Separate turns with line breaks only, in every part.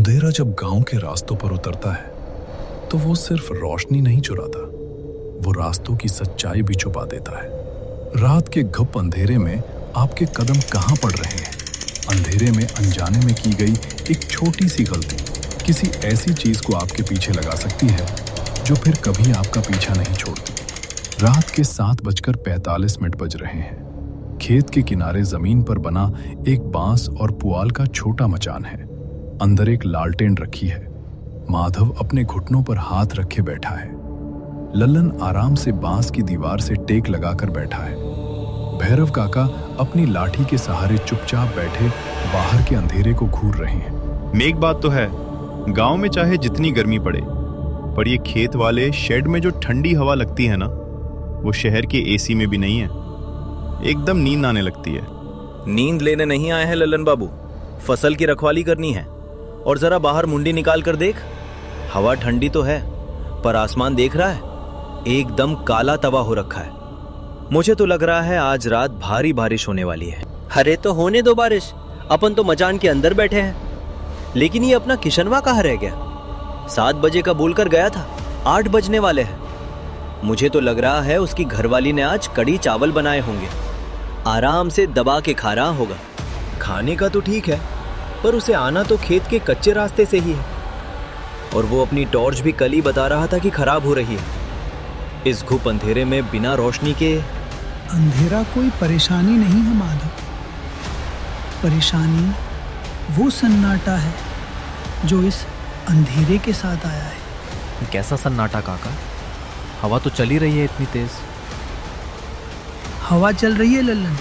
अंधेरा जब गांव के रास्तों पर उतरता है तो वो सिर्फ रोशनी नहीं चुराता, वो रास्तों की सच्चाई भी छुपा देता है। रात के घुप अंधेरे में आपके कदम कहाँ पड़ रहे हैं? अंधेरे में अनजाने में की गई एक छोटी सी गलती किसी ऐसी चीज को आपके पीछे लगा सकती है जो फिर कभी आपका पीछा नहीं छोड़ती। रात के 7:45 बज रहे हैं। खेत के किनारे जमीन पर बना एक बांस और पुआल का छोटा मचान है। अंदर एक लालटेन रखी है। माधव अपने घुटनों पर हाथ रखे बैठा है। लल्लन आराम से बांस की दीवार से टेक लगाकर बैठा है। भैरव काका अपनी लाठी के सहारे चुपचाप बैठे बाहर के अंधेरे को घूर रहे हैं।
एक बात तो है, गांव में चाहे जितनी गर्मी पड़े, पर ये खेत वाले शेड में जो ठंडी हवा लगती है ना, वो शहर के एसी में भी नहीं है। एकदम नींद आने लगती है।
नींद लेने नहीं आए हैं लल्लन बाबू, फसल की रखवाली करनी है। और जरा बाहर मुंडी निकाल कर देख, हवा ठंडी तो है पर आसमान देख रहा है, एकदम काला तवा हो रखा है। मुझे तो लग रहा है आज रात भारी बारिश होने वाली है।
अरे तो होने दो बारिश, अपन तो मचान के अंदर बैठे हैं।
लेकिन ये अपना किशनवा कहाँ रह गया? 7 बजे का बोलकर गया था, 8 बजने वाले हैं। मुझे तो लग रहा है उसकी घरवाली ने आज कड़ी चावल बनाए होंगे, आराम से दबा के खा रहा होगा। खाने का तो ठीक है, पर उसे आना तो खेत के कच्चे रास्ते से ही है। और वो अपनी टॉर्च भी कल ही बता रहा था कि खराब हो रही है। इस घुप अंधेरे में बिना रोशनी के।
अंधेरा कोई परेशानी नहीं है माधव, परेशानी वो सन्नाटा है जो इस अंधेरे के साथ आया है।
कैसा सन्नाटा काका? हवा तो चली रही है इतनी तेज।
हवा चल रही है लल्लन,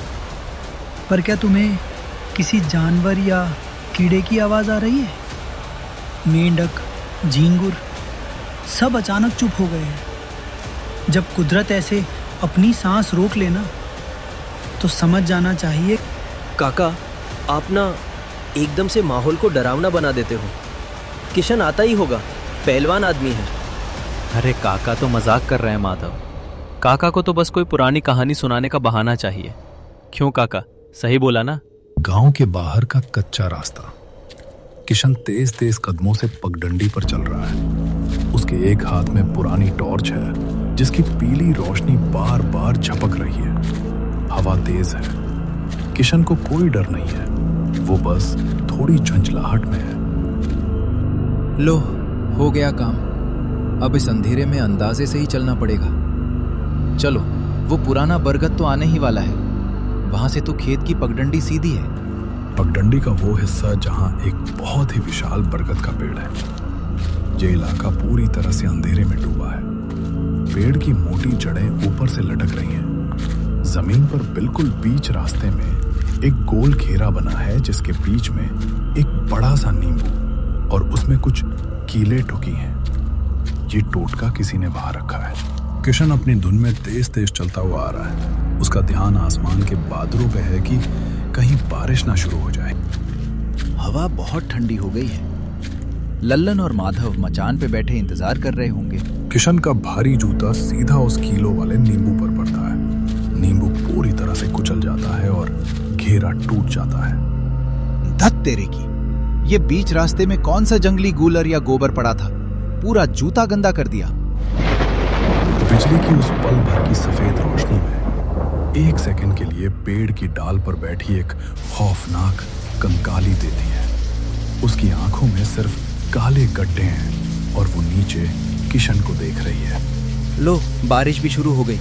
पर क्या तुम्हें किसी जानवर या कीड़े की आवाज आ रही है? मेंढक, झींगुर सब अचानक चुप हो गए हैं। जब कुदरत ऐसे अपनी सांस रोक लेना तो समझ जाना चाहिए।
काका, आप ना एकदम से माहौल को डरावना बना देते हो। किशन आता ही होगा, पहलवान आदमी है।
अरे काका तो मजाक कर रहे हैं माधव। काका को तो बस कोई पुरानी कहानी सुनाने का बहाना चाहिए। क्यों काका, सही बोला ना?
गांव के बाहर का कच्चा रास्ता। किशन तेज तेज कदमों से पगडंडी पर चल रहा है। उसके एक हाथ में पुरानी टॉर्च है जिसकी पीली रोशनी बार बार झपक रही है। हवा तेज है। किशन को कोई डर नहीं है, वो बस थोड़ी झुंझलाहट में है।
लो, हो गया काम। अब इस अंधेरे में अंदाजे से ही चलना पड़ेगा। चलो, वो पुराना बरगद तो आने ही वाला है। वहां से तो खेत की पगडंडी सीधी है।
पगडंडी का वो हिस्सा जहां एक बहुत ही विशाल बरगद का पेड़ है। ये इलाका पूरी तरह से अंधेरे में डूबा है। पेड़ की मोटी जड़ें ऊपर से लटक रही हैं। जमीन पर बिल्कुल बीच रास्ते में एक गोल घेरा बना है जिसके बीच में एक बड़ा सा नींबू और उसमें कुछ कीले ठुकी हैं। ये टोटका किसी ने वहां रखा है। किशन अपनी धुन में तेज तेज चलता हुआ आ रहा है। उसका ध्यान आसमान के बादलों पे है कि कहीं बारिश ना शुरू हो जाए।
हवा बहुत ठंडी हो गई है। लल्लन और माधव मचान पे बैठे इंतजार कर रहे होंगे।
किशन का भारी जूता सीधा उस कीलों वाले नींबू पर पड़ता है। नींबू पूरी तरह से कुचल जाता है और घेरा टूट जाता है।
धत तेरे की, ये बीच रास्ते में कौन सा जंगली गूलर या गोबर पड़ा था? पूरा जूता गंदा कर दिया।
बिजली की उस पल भर की सफेद रोशनी में एक सेकंड के लिए पेड़ की डाल पर बैठी एक खौफनाक कंकाली देती है। उसकी आंखों में सिर्फ काले गड्ढे हैं और वो नीचे किशन को देख रही है।
लो, बारिश भी शुरू हो गई।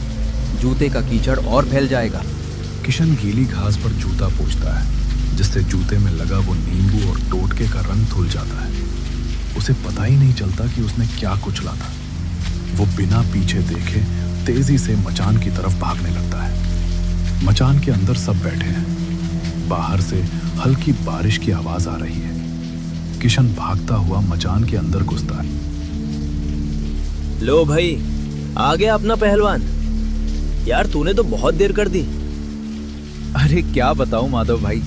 जूते का कीचड़ और फैल जाएगा।
किशन गीली घास पर जूता पोंछता है जिससे जूते में लगा वो नींबू और टोटके का रंग धुल जाता है। उसे पता ही नहीं चलता कि उसने क्या कुचला था। वो बिना पीछे देखे तेजी से मचान की तरफ भागने लगता है। मचान के अंदर सब बैठे हैं। बाहर से हल्की बारिश की आवाज आ रही है। किशन भागता हुआ मचान के अंदर घुसता है।
लो भाई, आ गया अपना पहलवान। यार तूने तो बहुत देर कर दी।
अरे क्या बताऊं माधव भाई,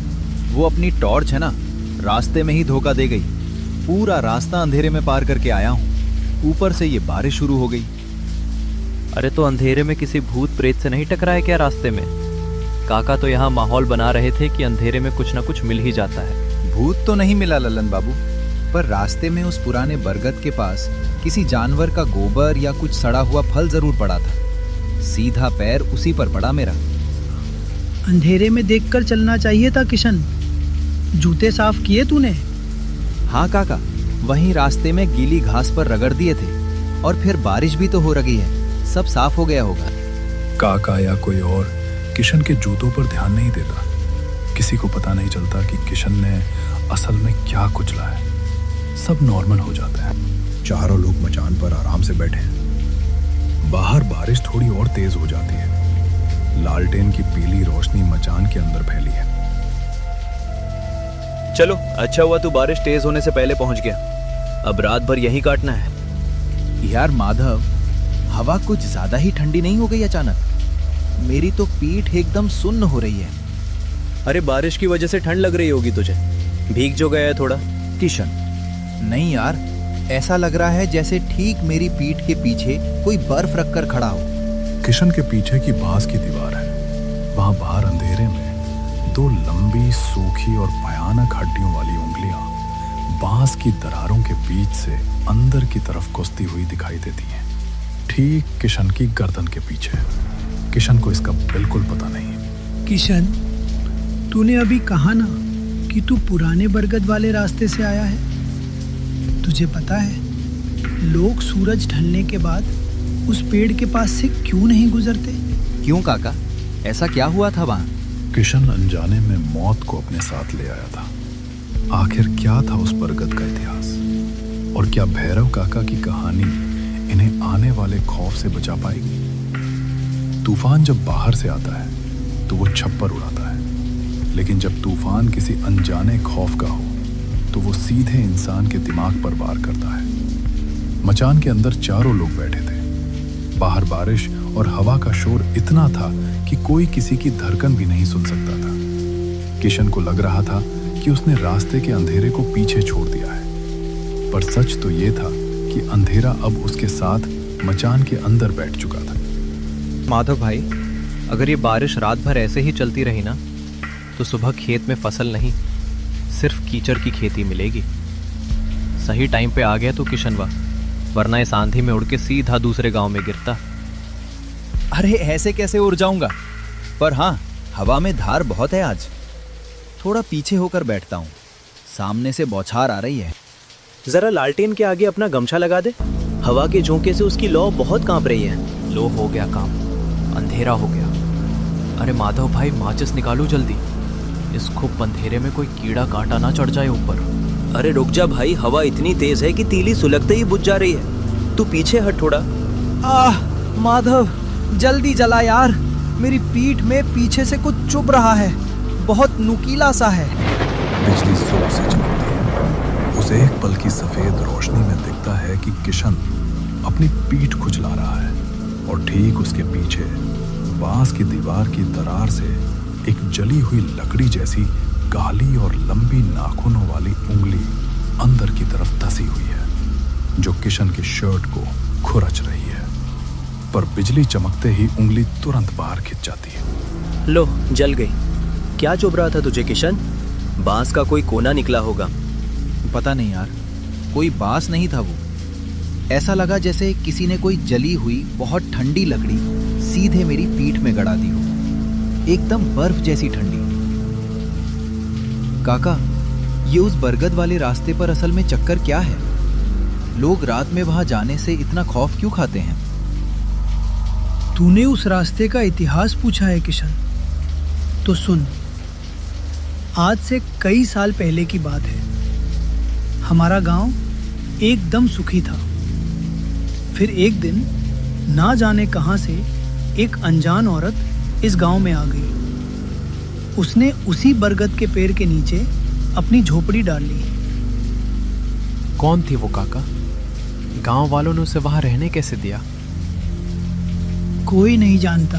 वो अपनी टॉर्च है ना, रास्ते में ही धोखा दे गई। पूरा रास्ता अंधेरे में पार करके आया हूं। ऊपर से ये बारिश शुरू हो गई।
अरे तो अंधेरे में किसी भूत प्रेत से नहीं टकराए क्या रास्ते में? काका तो यहाँ माहौल बना रहे थे कि अंधेरे में कुछ ना कुछ मिल ही जाता है।
भूत तो नहीं मिला लल्लन बाबू, पर रास्ते में उस पुराने बरगद के पास किसी जानवर का गोबर या कुछ सड़ा हुआ फल जरूर पड़ा था। सीधा पैर उसी पर पड़ा मेरा।
अंधेरे में देखकर चलना चाहिए था किशन। जूते साफ किए तूने?
हाँ काका, वहीं रास्ते में गीली घास पर रगड़ दिए थे। और फिर बारिश भी तो हो रही है, सब साफ हो गया होगा।
काका या कोई और किशन के जूतों पर ध्यान नहीं देता। किसी को पता नहीं चलता कि किशन ने असल में क्या कुचला है। सब नॉर्मल हो जाता है। चारों लोग मचान पर आराम से बैठे हैं। बाहर बारिश थोड़ी और तेज हो जाती है। लालटेन की पीली रोशनी मचान के अंदर फैली है।
चलो, अच्छा हुआ तू बारिश तेज होने से पहले पहुंच गया। अब रात भर यहीं काटना है।
यार माधव, हवा कुछ ज्यादा ही ठंडी नहीं हो गई अचानक? मेरी तो पीठ एकदम सुन्न हो रही है।
अरे बारिश की वजह से ठंड लग रही होगी तुझे। भीग जो गया है थोड़ा।
किशन, नहीं यार, ऐसा लग रहा है जैसे ठीक मेरी पीठ के पीछे कोई बर्फ रखकर खड़ा हो।
किशन के पीछे की बांस की दीवार है। वहां बाहर अंधेरे में दो लंबी, सूखी और भयानक हड्डियों वाली उंगलियां बांस की दरारों के बीच से अंदर की तरफ घुसती हुई दिखाई देती हैं, ठीक किशन की गर्दन के पीछे। किशन को इसका बिल्कुल पता नहीं है।
किशन, तूने अभी कहा ना कि तू पुराने बरगद वाले रास्ते से आया है। तुझे पता है लोग सूरज ढलने के बाद उस पेड़ के पास से क्यों नहीं गुजरते?
क्यों काका, ऐसा क्या हुआ था वहां?
किशन अनजाने में मौत को अपने साथ ले आया था। आखिर क्या था उस बरगद का इतिहास? और क्या भैरव काका की कहानी इन्हें आने वाले खौफ से बचा पाएगी? तूफान जब बाहर से आता है तो वो छप्पर उड़ाता है, लेकिन जब तूफान किसी अनजाने खौफ का हो तो वो सीधे इंसान के दिमाग पर वार करता है। मचान के अंदर चारों लोग बैठे थे। बाहर बारिश और हवा का शोर इतना था कि कोई किसी की धड़कन भी नहीं सुन सकता था। किशन को लग रहा था कि उसने रास्ते के अंधेरे को पीछे छोड़ दिया है, पर सच तो ये था कि अंधेरा अब उसके साथ मचान के अंदर बैठ चुका था।
माधव भाई, अगर ये बारिश रात भर ऐसे ही चलती रही ना तो सुबह खेत में फसल नहीं, सिर्फ कीचड़ की खेती मिलेगी। सही टाइम पे आ गया तो किशनवा, वरना इस आंधी में उड़ के सीधा दूसरे गांव में गिरता।
अरे ऐसे कैसे उड़ जाऊंगा? पर हाँ, हवा में धार बहुत है आज। थोड़ा पीछे होकर बैठता हूँ, सामने से बौछार आ रही है।
जरा लालटेन के आगे अपना गमछा लगा दे। हवा के झोंके से उसकी लौ बहुत कांप रही है।
लो, हो गया काम, अंधेरा हो गया। अरे माधव भाई, माचिस निकालो जल्दी। इस खूब अंधेरे में कोई कीड़ा कांटा ना चढ़ जाए ऊपर।
अरे रुक जा भाई, हवा इतनी तेज है कि तीली सुलगते ही बुझ जा रही है। तू पीछे हट थोड़ा।
आह माधव, जल्दी जला यार, मेरी पीठ में पीछे से कुछ चुभ रहा है, बहुत नुकीला सा है।
बिजली जोर से चमकती है। उसे एक पल की सफेद रोशनी में दिखता है कि किशन अपनी पीठ खुजला रहा है और ठीक उसके पीछे बांस की दीवार की दरार से एक जली हुई लकड़ी जैसी काली और लंबी नाखूनों वाली उंगली अंदर की तरफ धसी हुई है, जो किशन की शर्ट को खुरच रही है। पर बिजली चमकते ही उंगली तुरंत बाहर खिंच जाती है।
लो, जल गई। क्या चुभ रहा था तुझे किशन? बांस का कोई कोना निकला होगा।
पता नहीं यार, कोई बांस नहीं था वो। ऐसा लगा जैसे किसी ने कोई जली हुई बहुत ठंडी लकड़ी सीधे मेरी पीठ में गड़ा दी हो, एकदम बर्फ जैसी ठंडी। काका, ये उस बरगद वाले रास्ते पर असल में चक्कर क्या है? लोग रात में वहां जाने से इतना खौफ क्यों खाते हैं?
तूने उस रास्ते का इतिहास पूछा है किशन, तो सुन। आज से कई साल पहले की बात है। हमारा गांव एकदम सुखी था। फिर एक दिन ना जाने कहां से एक अनजान औरत इस गांव में आ गई। उसने उसी बरगद के पेड़ के नीचे अपनी झोपड़ी डाल ली।
कौन थी वो काका? गांव वालों ने उसे वहां रहने कैसे दिया?
कोई नहीं जानता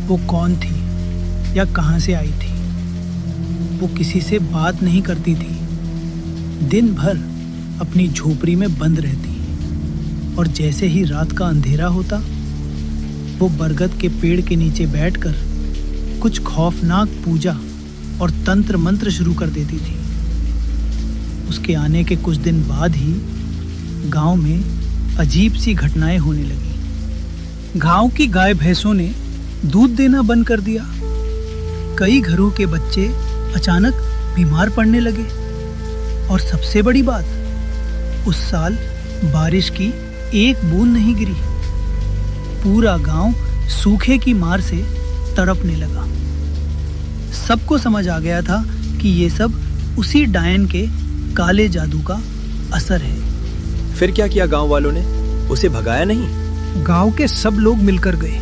वो कौन थी या कहां से आई थी। वो किसी से बात नहीं करती थी, दिन भर अपनी झोपड़ी में बंद रहती, और जैसे ही रात का अंधेरा होता वो बरगद के पेड़ के नीचे बैठकर कुछ खौफनाक पूजा और तंत्र मंत्र शुरू कर देती थी। उसके आने के कुछ दिन बाद ही गांव में अजीब सी घटनाएं होने लगी। गांव की गाय भैंसों ने दूध देना बंद कर दिया। कई घरों के बच्चे अचानक बीमार पड़ने लगे और सबसे बड़ी बात, उस साल बारिश की एक बूंद नहीं गिरी। पूरा गांव सूखे की मार से तड़पने लगा। सबको समझ आ गया था कि ये सब उसी डायन के काले जादू का असर है।
फिर क्या किया गांव वालों ने? उसे भगाया नहीं?
गांव के सब लोग मिलकर गए।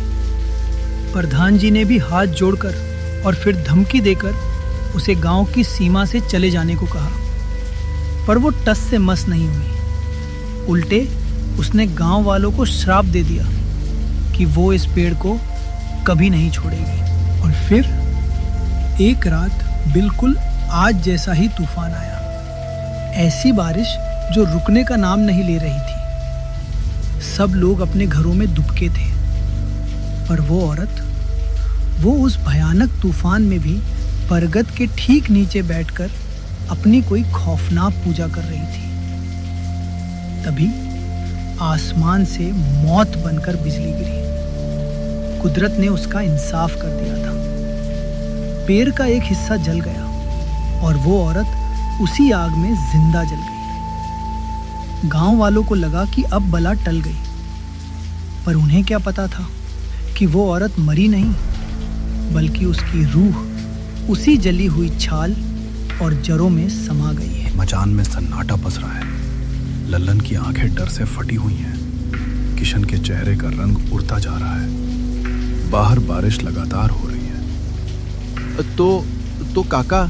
प्रधान जी ने भी हाथ जोड़कर और फिर धमकी देकर उसे गांव की सीमा से चले जाने को कहा, पर वो टस से मस नहीं हुई। उल्टे उसने गांव वालों को श्राप दे दिया कि वो इस पेड़ को कभी नहीं छोड़ेगी। और फिर एक रात बिल्कुल आज जैसा ही तूफान आया। ऐसी बारिश जो रुकने का नाम नहीं ले रही थी। सब लोग अपने घरों में दुबके थे, पर वो औरत, वो उस भयानक तूफान में भी बरगद के ठीक नीचे बैठकर अपनी कोई खौफनाक पूजा कर रही थी। तभी आसमान से मौत बनकर बिजली गिरी। कुदरत ने उसका इंसाफ कर दिया था। पेड़ का एक हिस्सा जल गया और वो औरत उसी आग में जिंदा जल गई। गांव वालों को लगा कि अब बला टल गई, पर उन्हें क्या पता था कि वो औरत मरी नहीं, बल्कि उसकी रूह उसी जली हुई छाल और जड़ों में समा गई है।
मचान में सन्नाटा पस रहा है। लल्लन की आंखें डर से फटी हुई हैं। किशन के चेहरे का रंग उड़ता जा रहा है। बाहर बारिश लगातार हो रही है।
तो काका,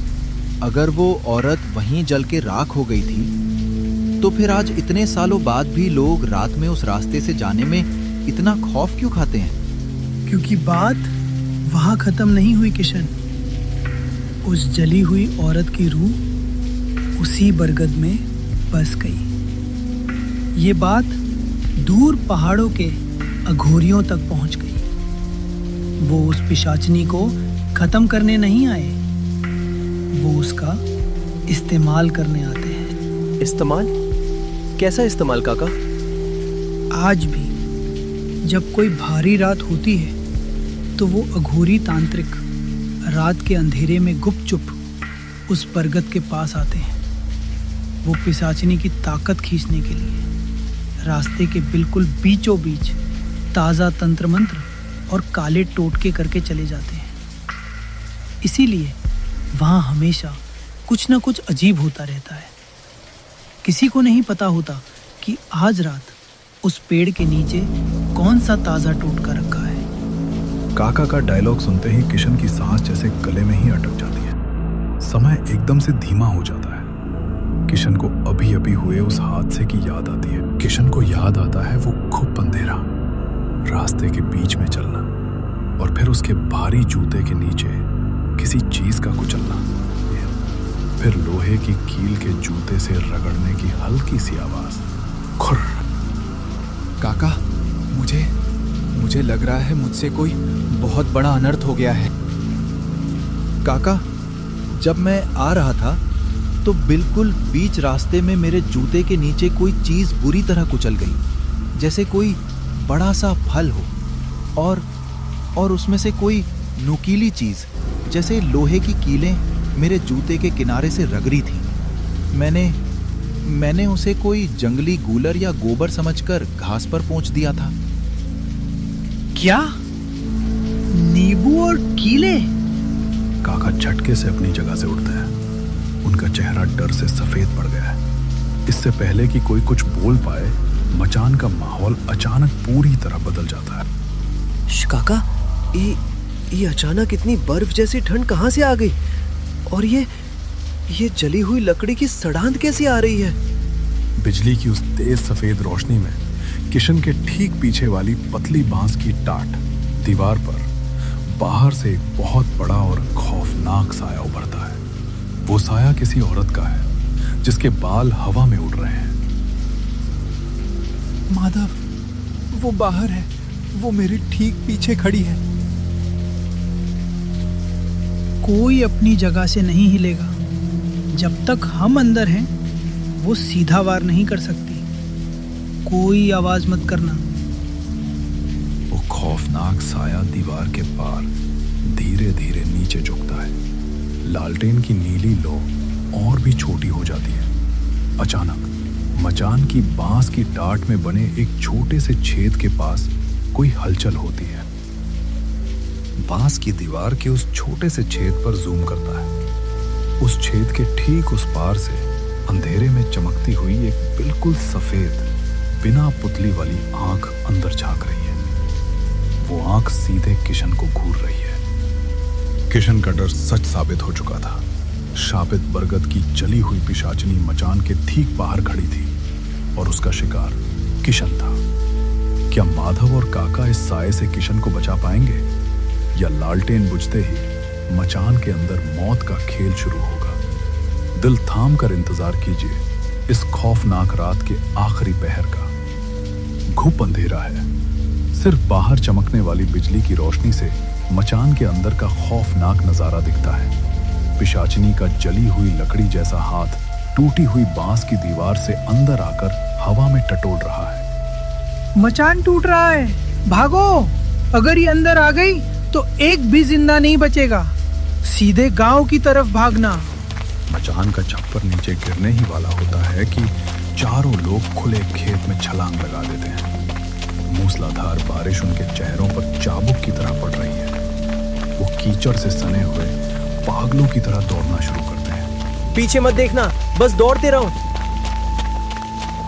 अगर वो औरत वहीं जल के राख हो गई थी, तो फिर आज इतने सालों बाद भी लोग रात में उस रास्ते से जाने में इतना खौफ क्यों खाते हैं?
क्योंकि बात वहां खत्म नहीं हुई किशन। उस जली हुई औरत की रूह उसी बरगद में बस गई। ये बात दूर पहाड़ों के अघोरियों तक पहुंच गई। वो उस पिशाचनी को खत्म करने नहीं आए, वो उसका इस्तेमाल करने आते हैं।
इस्तेमाल? कैसा इस्तेमाल काका?
आज भी जब कोई भारी रात होती है तो वो अघोरी तांत्रिक रात के अंधेरे में गुपचुप उस बरगद के पास आते हैं। वो पिशाचिनी की ताकत खींचने के लिए रास्ते के बिल्कुल बीचों बीच ताज़ा तंत्र मंत्र और काले टोटके करके चले जाते हैं। इसीलिए वहाँ हमेशा कुछ ना कुछ अजीब होता रहता है। किसी को नहीं पता होता कि आज रात उस पेड़ के नीचे कौन सा ताज़ा टोटका रखा है।
काका का डायलॉग सुनते ही किशन की सांस जैसे गले में ही अटक जाती है। समय एकदम से धीमा हो जाता है। किशन को अभी अभी हुए उस हादसे की याद आती है। किशन को याद आता है वो खूब अंधेरा, रास्ते के बीच में चलना और फिर उसके भारी जूते के नीचे किसी चीज का कुचलना, फिर लोहे की कील के जूते से रगड़ने की हल्की सी आवाज। खुर।
काका, मुझे लग रहा है मुझसे कोई बहुत बड़ा अनर्थ हो गया है। काका, जब मैं आ रहा था तो बिल्कुल बीच रास्ते में मेरे जूते के नीचे कोई चीज बुरी तरह कुचल गई, जैसे कोई बड़ा सा फल हो और उसमें से कोई नुकीली चीज जैसे लोहे की कीलें मेरे जूते के किनारे से रगड़ी थी। मैंने उसे कोई जंगली गूलर या गोबर समझकर घास पर पोंछ दिया था।
क्या? नींबू और कीले?
काका झटके से अपनी जगह से उठते हैं। उनका चेहरा डर से सफेद पड़ गया है। इससे पहले कि कोई कुछ बोल पाए, मचान का माहौल अचानक पूरी तरह बदल जाता है।
काका, ये अचानक इतनी बर्फ जैसी ठंड कहाँ से आ गई? और ये जली हुई लकड़ी की सड़ांध कैसी आ रही है?
बिजली की उस तेज सफेद रोशनी में किशन के ठीक पीछे वाली पतली बांस की टाट दीवार पर बाहर से एक बहुत बड़ा और खौफनाक साया उभरता है। वो साया किसी औरत का है जिसके बाल हवा में उड़ रहे हैं।
माधव, वो बाहर है, वो मेरे ठीक पीछे खड़ी है।
कोई अपनी जगह से नहीं हिलेगा जब तक हम अंदर हैं वो सीधा वार नहीं कर सकती। कोई आवाज मत करना।
वो खौफनाक साया दीवार के पार धीरे धीरे नीचे झुकता है। लालटेन की नीली लो और भी छोटी हो जाती है। अचानक मचान की बांस की टाट में बने एक छोटे से छेद के पास कोई हलचल होती है। बांस की दीवार के उस छोटे से छेद पर जूम करता है। उस छेद के ठीक उस पार से अंधेरे में चमकती हुई एक बिल्कुल सफेद बिना पुतली वाली आंख अंदर झांक रही है। वो आंख सीधे किशन को घूर रही है। किशन का डर सच साबित हो चुका था। शापित बरगद की जली हुई पिशाचिनी मचान के ठीक बाहर खड़ी थी और उसका शिकार किशन था। क्या माधव और काका इस साए से किशन को बचा पाएंगे या लालटेन बुझते ही मचान के अंदर मौत का खेल शुरू होगा? दिल थाम कर इंतजार कीजिए इस खौफनाक रात के आखिरी पहर का। घुप अंधेरा है। सिर्फ बाहर चमकने वाली बिजली की रोशनी से मचान के अंदर का खौफनाक नजारा दिखता है। पिशाचिनी का जली हुई लकड़ी जैसा हाथ टूटी हुई बांस की दीवार से अंदर आकर हवा में टटोल रहा है।
मचान टूट रहा है, भागो। अगर ये अंदर आ गई तो एक भी जिंदा नहीं बचेगा। सीधे गांव की तरफ भागना।
मचान का छप्पर नीचे गिरने ही वाला होता है कि चारों लोग खुले खेत में छलांग लगा देते हैं। मूसलाधार बारिश उनके चेहरों पर चाबुक की तरह पड़ रही है। वो कीचड़ से सने हुए पागलों की तरह दौड़ना शुरू करते हैं।
पीछे मत देखना, बस दौड़ते रहो।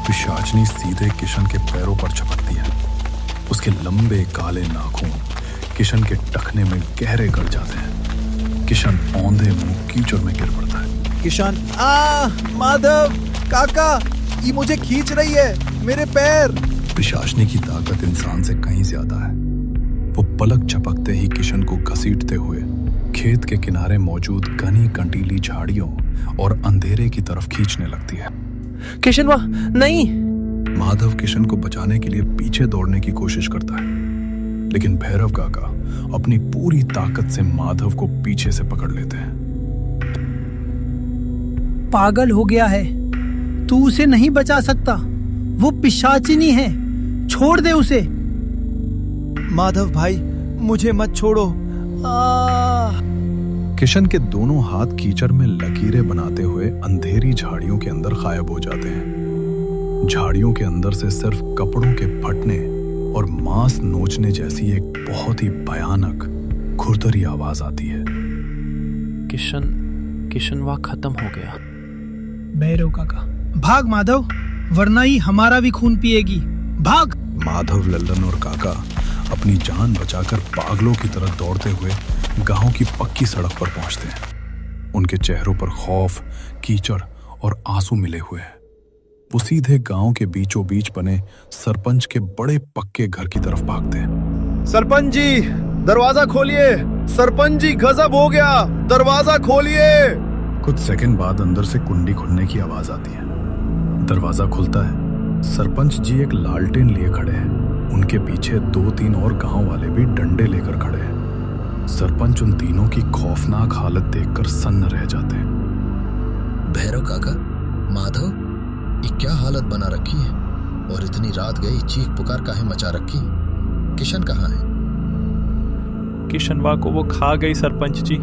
पिशाचनी सीधे किशन के पैरों पर झपकती है। उसके लंबे काले नाखून किशन के टखने में गहरे गड़ जाते हैं। किशन औंधे मुंह कीचड़ में गिर पड़ता है।
किशन, माधव, काका, ये मुझे खींच रही है, मेरे पैर।
पिशाचनी की ताकत इंसान से कहीं ज्यादा है। वो पलक झपकते ही किशन को घसीटते हुए खेत के किनारे मौजूद घनी कंटीली झाड़ियों और अंधेरे की तरफ खींचने लगती है।
किशनवा, नहीं।
माधव किशन को बचाने के लिए पीछे दौड़ने की कोशिश करता है, लेकिन भैरव काका अपनी पूरी ताकत से माधव को पीछे से पकड़ लेते हैं।
पागल हो गया है, तू उसे नहीं बचा सकता। वो पिशाचिनी है, छोड़ दे उसे।
माधव भाई, मुझे मत छोड़ो।
किशन के दोनों हाथ कीचड़ में लकीरें बनाते हुए अंधेरी झाड़ियों के अंदर गायब हो जाते हैं। झाड़ियों के अंदर से सिर्फ कपड़ों के फटने और मांस नोचने जैसी एक बहुत ही भयानक खुरदरी आवाज आती है।
किशनवा खत्म हो गया।
भैरव काका, भाग माधव, वरना ही हमारा भी खून पिएगी। भाग।
माधव, लल्लन और काका अपनी जान बचाकर पागलों की तरह दौड़ते हुए गांव की पक्की सड़क पर पहुंचते हैं। उनके चेहरों पर खौफ, कीचड़ और आंसू मिले हुए हैं। वो सीधे गांव के बीचों बीच बने सरपंच के बड़े पक्के घर की तरफ भागते हैं।
सरपंच जी, दरवाजा खोलिए। सरपंच जी, गजब हो गया, दरवाजा खोलिए।
कुछ सेकंड बाद अंदर से कुंडी खुलने की आवाज आती है। दरवाजा खुलता है। सरपंच जी एक लालटेन लिए खड़े हैं। उनके पीछे 2-3 और गांव वाले भी डंडे लेकर खड़े हैं। सरपंच उन तीनों की खौफनाक हालत देखकर सन्न रह जाते हैं।
भैरव काका, माधव, ये क्या हालत बना रखी है? और इतनी रात गई, चीख पुकार काहे मचा रखी? किशन कहाँ है?
किशनवा को वो खा गई सरपंच जी।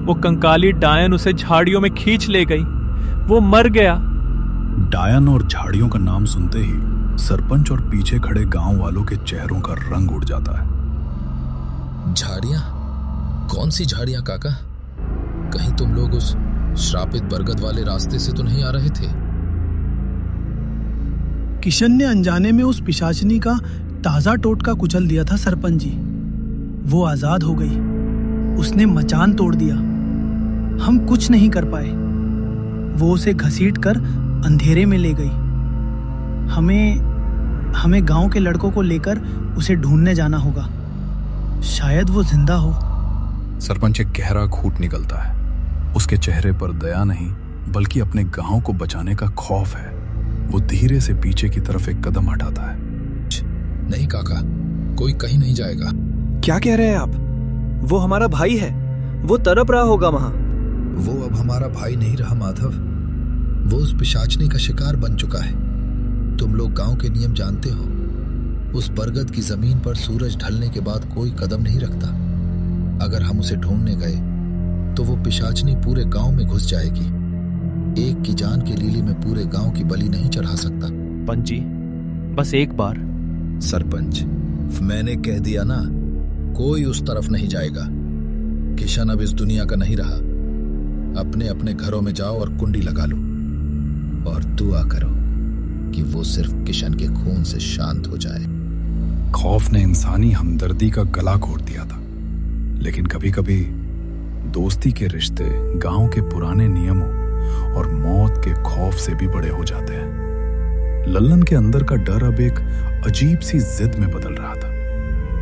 वो कंकाली डायन उसे झाड़ियों में खींच ले गई। वो मर गया।
डायन और झाड़ियों का नाम सुनते ही सरपंच और पीछे खड़े गांव वालों के चेहरों का रंग उड़ जाता है।
झाड़ियां? कौन सी झाड़ियां काका? कहीं तुम लोग उस श्रापित बरगद वाले रास्ते से तो नहीं आ रहे थे?
किशन ने अनजाने में उस पिशाचिनी का ताजा टोटका कुचल दिया था सरपंच जी। वो आजाद हो गई। उसने मचान तोड़ दिया। हम कुछ नहीं कर पाए। वो उसे घसीटकर अंधेरे में ले गई। हमें गांव के लड़कों को लेकर उसे ढूंढने जाना होगा। शायद वो जिंदा हो।
सरपंच एक गहरा घूंट निकलता है। उसके चेहरे पर दया नहीं, बल्कि अपने गांव को बचाने का खौफ है। वो धीरे से पीछे की तरफ एक कदम हटाता है।
नहीं काका, कोई कहीं नहीं जाएगा।
क्या कह रहे हैं आप? वो हमारा भाई है। वो तड़प रहा होगा वहां।
वो अब हमारा भाई नहीं रहा माधव।
वो उस पिशाचनी का शिकार बन चुका है। तुम लोग गांव के नियम जानते हो। उस बरगद की जमीन पर सूरज ढलने के बाद कोई कदम नहीं रखता। अगर हम उसे ढूंढने गए तो वो पिशाचनी पूरे गांव में घुस जाएगी। एक की जान के लीले में पूरे गांव की बलि नहीं चढ़ा सकता।
पंच जी, बस एक बार।
सरपंच, मैंने कह दिया ना, कोई उस तरफ नहीं जाएगा। किशन अब इस दुनिया का नहीं रहा। अपने अपने घरों में जाओ और कुंडी लगा लो और दुआ करो कि वो सिर्फ किशन के खून से शांत हो जाए।
खौफ ने इंसानी हमदर्दी का गला घोट दिया था, लेकिन कभी कभी दोस्ती के रिश्ते गांव के पुराने नियमों और मौत के खौफ से भी बड़े हो जाते हैं। लल्लन के अंदर का डर अब एक अजीब सी जिद में बदल रहा था।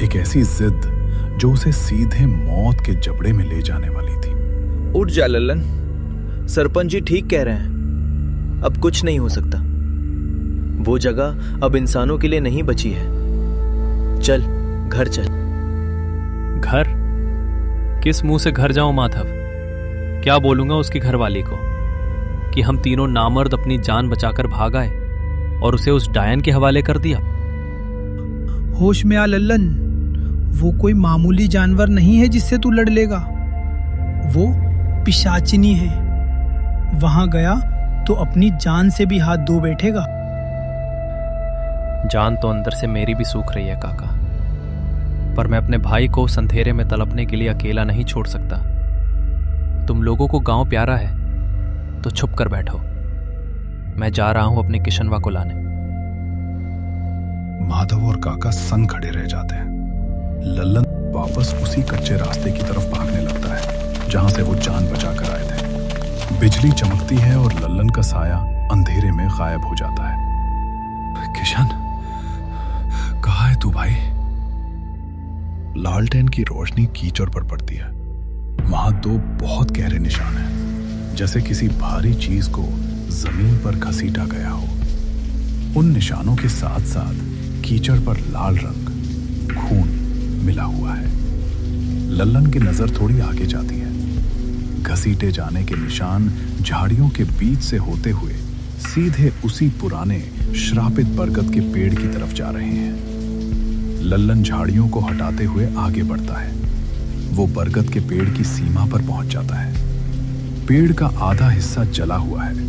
एक ऐसी जिद जो उसे सीधे मौत के जबड़े में ले जाने वाली थी।
उठ जा लल्लन, सरपंच जी ठीक कह रहे हैं। अब कुछ नहीं हो सकता। वो जगह अब इंसानों के लिए नहीं बची है। चल, घर चल।
घर? किस मुंह से घर जाऊं माधव? क्या बोलूंगा उसकी घरवाली को कि हम तीनों नामर्द अपनी जान बचाकर भाग आए और उसे उस डायन के हवाले कर दिया?
होश में आ लल्लन, वो कोई मामूली जानवर नहीं है जिससे तू लड़ लेगा। वो पिशाचिनी है। वहां गया तो अपनी जान से भी हाथ धो बैठेगा।
जान तो अंदर से मेरी भी सूख रही है काका, पर मैं अपने भाई को उस अंधेरे में तड़पने के लिए अकेला नहीं छोड़ सकता। तुम लोगों को गांव प्यारा है तो छुप कर बैठो। मैं जा रहा हूं अपने किशनवा को लाने।
माधव और काका संग खड़े रह जाते हैं। लल्लन वापस उसी कच्चे रास्ते की तरफ भागने लगता है जहां से वो जान बचा कर आए थे। बिजली चमकती है और लल्लन का साया अंधेरे में गायब हो जाता है। किशन, कहाँ है तू भाई? लालटेन की रोशनी कीचड़ पर पड़ती है। वहां दो बहुत गहरे निशान हैं, जैसे किसी भारी चीज को जमीन पर घसीटा गया हो। उन निशानों के साथ साथ कीचड़ पर लाल रंग, खून मिला हुआ है। लल्लन की नजर थोड़ी आगे जाती है। घसीटे जाने के निशान झाड़ियों के बीच से होते हुए सीधे उसी पुराने श्रापित बरगद के पेड़ की तरफ जा रहे हैं। लल्लन झाड़ियों को हटाते हुए आगे बढ़ता है। वो बरगद के पेड़ की सीमा पर पहुंच जाता है। पेड़ का आधा हिस्सा जला हुआ है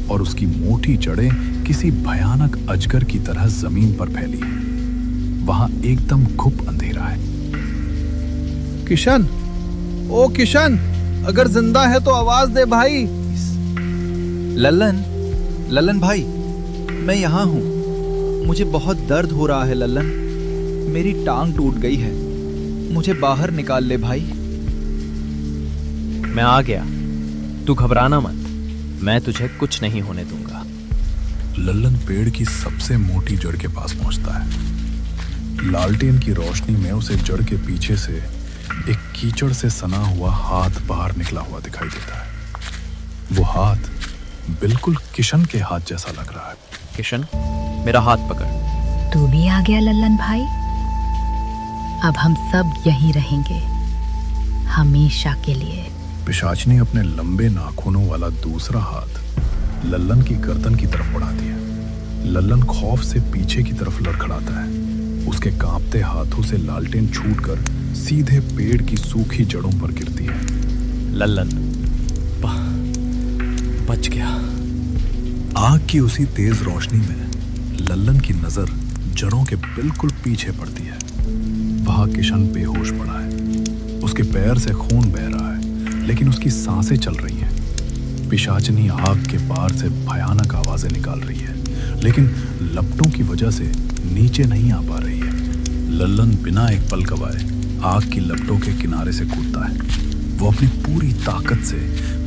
और उसकी मोटी जड़ें किसी भयानक अजगर की तरह जमीन पर फैली हैं। वहां एकदम घुप अंधेरा है।
किशन, ओ किशन, अगर जिंदा है तो आवाज दे भाई। लल्लन भाई, मैं यहाँ हूँ। मुझे बहुत दर्द हो रहा है लल्लन। मेरी टांग टूट गई है। मुझे बाहर निकाल ले भाई।
मैं आ गया, तू घबराना मत। मैं तुझे कुछ नहीं होने दूंगा।
लल्लन पेड़ की सबसे मोटी जड़ के पास पहुंचता है। लालटेन की रोशनी में उसे जड़ के पीछे से एक कीचड़ से सना हुआ हाथ बाहर निकला हुआ दिखाई देता है। वो हाथ बिल्कुल किशन के हाथ जैसा लग रहा है।
किशन, मेरा हाथ पकड़।
तू भी आ गया लल्लन भाई। अब हम सब यहीं रहेंगे, हमेशा के लिए।
पिशाचनी अपने लंबे नाखूनों वाला दूसरा हाथ लल्लन की गर्दन की तरफ बढ़ाती है। लल्लन खौफ से पीछे की तरफ लड़खड़ाता है। उसके कांपते हाथों से लालटेन छूटकर सीधे पेड़ की सूखी जड़ों पर गिरती है।
लल्लन बच गया।
आग की उसी तेज रोशनी में लल्लन की नजर जड़ों के बिल्कुल पीछे पड़ती है। वहां किशन बेहोश पड़ा है। उसके पैर से खून बह रहा है, लेकिन उसकी सांसें चल रही हैं। पिशाचनी आग के पार से भयानक आवाजें निकाल रही है, लेकिन लपटों की वजह से नीचे नहीं आ पा रही है। लल्लन बिना एक पल गवाए आग की लपटों के किनारे से कूदता है। वो अपनी पूरी ताकत से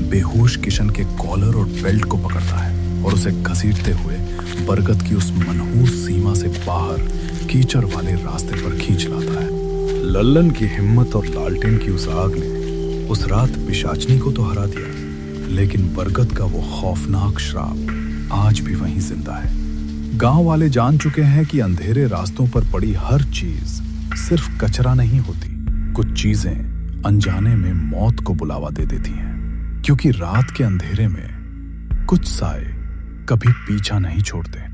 बेहोश किशन के कॉलर और बेल्ट को पकड़ता है और उसे घसीटते हुए बरगद की उस मनहूस सीमा से बाहर कीचड़ वाले रास्ते पर खींच लाता है। लल्लन की हिम्मत और लालटेन की उस आग ने उस रात पिशाचनी को तो हरा दिया, लेकिन बरगद का वो खौफनाक श्राप आज भी वहीं जिंदा है। गांव वाले जान चुके हैं कि अंधेरे रास्तों पर पड़ी हर चीज सिर्फ कचरा नहीं होती। कुछ चीजें अनजाने में मौत को बुलावा दे देती हैं, क्योंकि रात के अंधेरे में कुछ साए कभी पीछा नहीं छोड़ते।